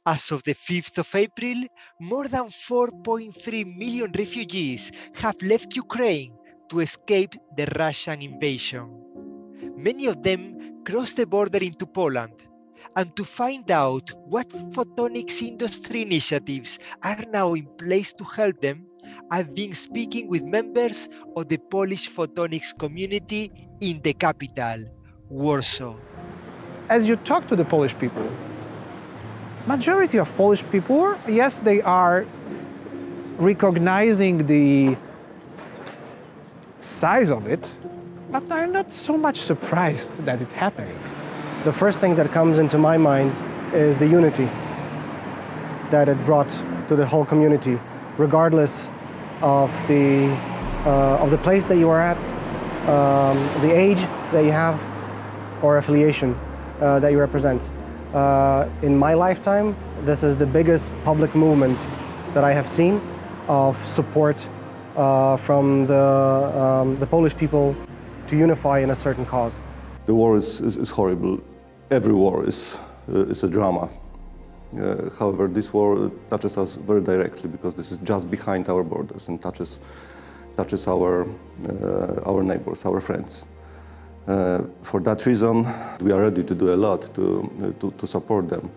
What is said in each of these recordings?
As of the 5th of April, more than 4.3 million refugees have left Ukraine to escape the Russian invasion. Many of them crossed the border into Poland. And to find out what photonics industry initiatives are now in place to help them, I've been speaking with members of the Polish photonics community in the capital, Warsaw. As you talk to the Polish people, majority of Polish people, yes, they are recognizing the size of it, but are not so much surprised that it happens. The first thing that comes into my mind is the unity that it brought to the whole community, regardless of the place that you are at, the age that you have, or affiliation that you represent. In my lifetime, this is the biggest public movement that I have seen of support from the Polish people to unify in a certain cause. The war is horrible. Every war is a drama. However, this war touches us very directly because this is just behind our borders and touches our neighbors, our friends. For that reason, we are ready to do a lot to support them,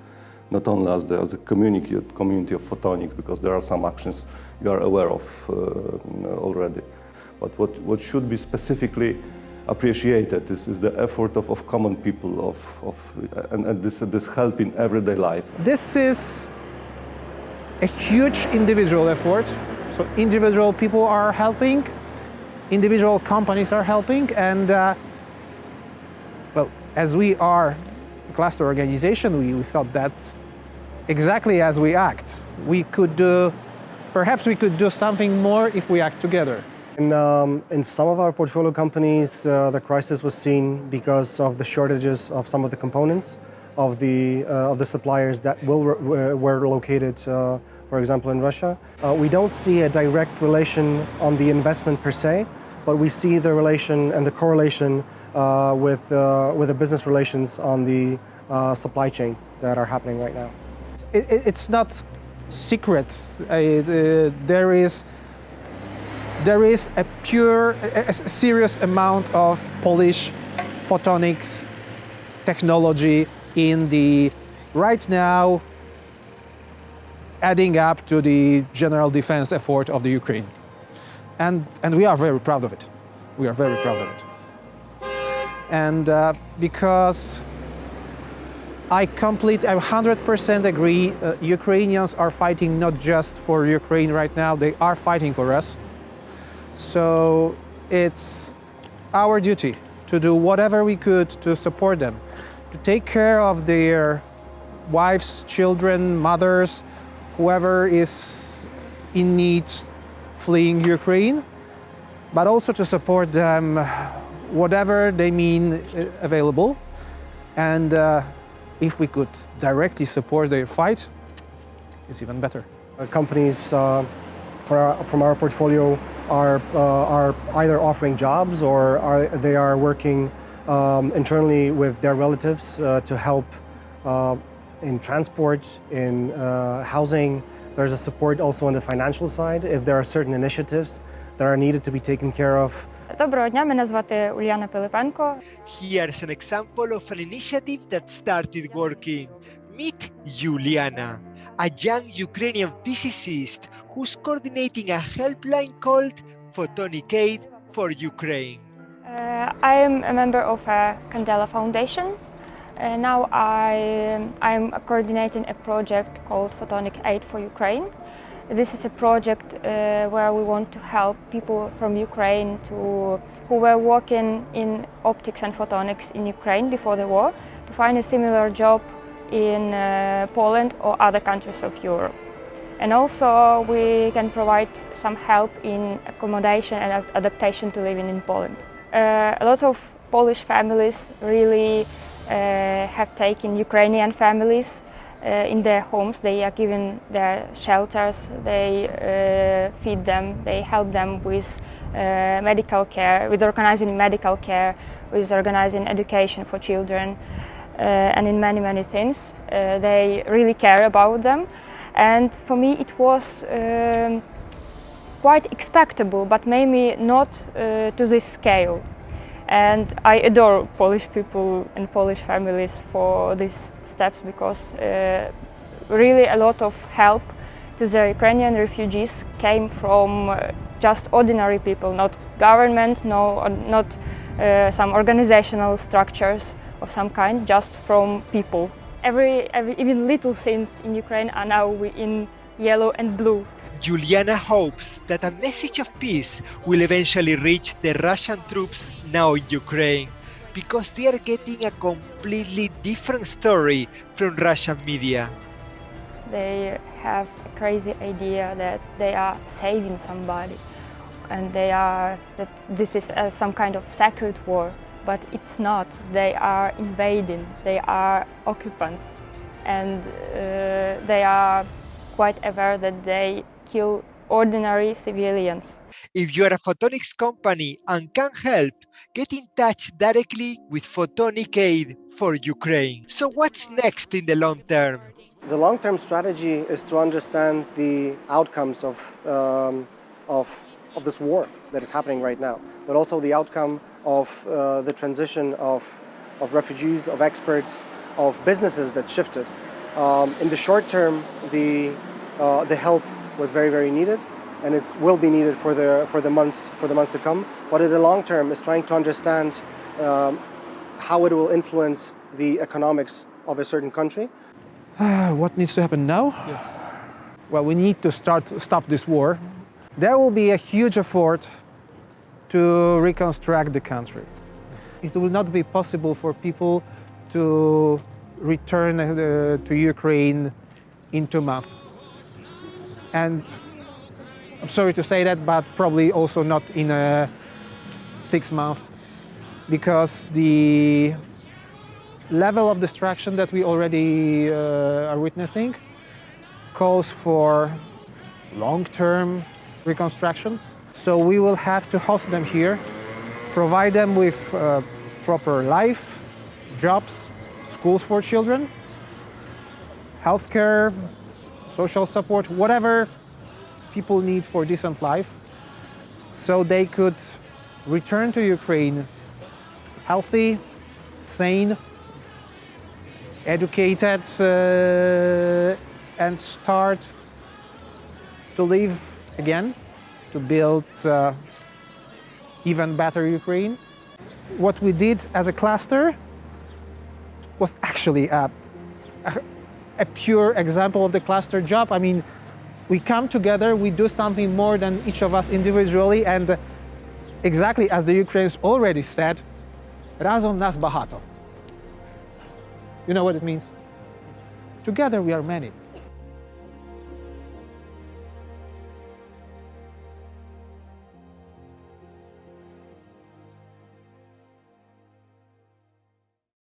not only as a community of photonics, because there are some actions you are aware of already. But what should be specifically appreciated is the effort of common people and this help in everyday life. This is a huge individual effort. So individual people are helping, individual companies are helping, and well, as we are a cluster organization, we thought that exactly as we act, perhaps we could do something more if we act together. In some of our portfolio companies, the crisis was seen because of the shortages of some of the components of the suppliers that were located, for example, in Russia. We don't see a direct relation on the investment per se, but we see the relation and the correlation with the business relations on the supply chain that are happening right now. It's not secret. There is a serious amount of Polish photonics technology in the right now adding up to the general defense effort of the Ukraine. And we are very proud of it. We are very proud of it. And because I 100% agree, Ukrainians are fighting not just for Ukraine right now, they are fighting for us. So it's our duty to do whatever we could to support them, to take care of their wives, children, mothers, whoever is in need fleeing Ukraine, but also to support them whatever they mean available. And if we could directly support their fight, it's even better. Companies from our portfolio are either offering jobs or they are working internally with their relatives to help in transport, in housing. There's a support also on the financial side if there are certain initiatives that are needed to be taken care of. Доброго дня, мене звати Uliana Pylypenko. Here's an example of an initiative that started working. Meet Uliana, a young Ukrainian physicist who's coordinating a helpline called PhotonicAID for Ukraine. I am a member of a Candela Foundation. Now I'm coordinating a project called PhotonicAID for Ukraine. This is a project where we want to help people from Ukraine who were working in optics and photonics in Ukraine before the war to find a similar job in Poland or other countries of Europe. And also we can provide some help in accommodation and adaptation to living in Poland. A lot of Polish families really have taken Ukrainian families in their homes. They are given their shelters, they feed them, they help them with medical care, with organizing medical care, with organizing education for children. and in many, many things. They really care about them. And for me it was quite expectable, but maybe not to this scale. And I adore Polish people and Polish families for these steps, because really a lot of help to the Ukrainian refugees came from just ordinary people, not government, not some organizational structures of some kind, just from people. Even little things in Ukraine are now in yellow and blue. Uliana hopes that a message of peace will eventually reach the Russian troops now in Ukraine, because they are getting a completely different story from Russian media. They have a crazy idea that they are saving somebody, and that this is some kind of sacred war, but it's not. They are invading, they are occupants, and they are quite aware that they kill ordinary civilians. If you are a photonics company and can help, get in touch directly with PhotonicAID for Ukraine. So what's next in the long term? The long-term strategy is to understand the outcomes of this war that is happening right now, but also the outcome of the transition of refugees, of experts, of businesses that shifted. In the short term, the help was very, very needed, and it will be needed for the months to come. But in the long term, is trying to understand how it will influence the economics of a certain country. What needs to happen now? Yes. Well, we need to stop this war. There will be a huge effort to reconstruct the country. It will not be possible for people to return to Ukraine in 2 months. And I'm sorry to say that, but probably also not in 6 months, because the level of destruction that we already are witnessing calls for long-term reconstruction. So we will have to host them here, provide them with proper life, jobs, schools for children, healthcare, social support, whatever people need for decent life, so they could return to Ukraine healthy, sane, educated, and start to live again, to build even better Ukraine. What we did as a cluster was actually a pure example of the cluster job. I mean, we come together, we do something more than each of us individually, and exactly as the Ukrainians already said, razom nas bahato. You know what it means? Together we are many.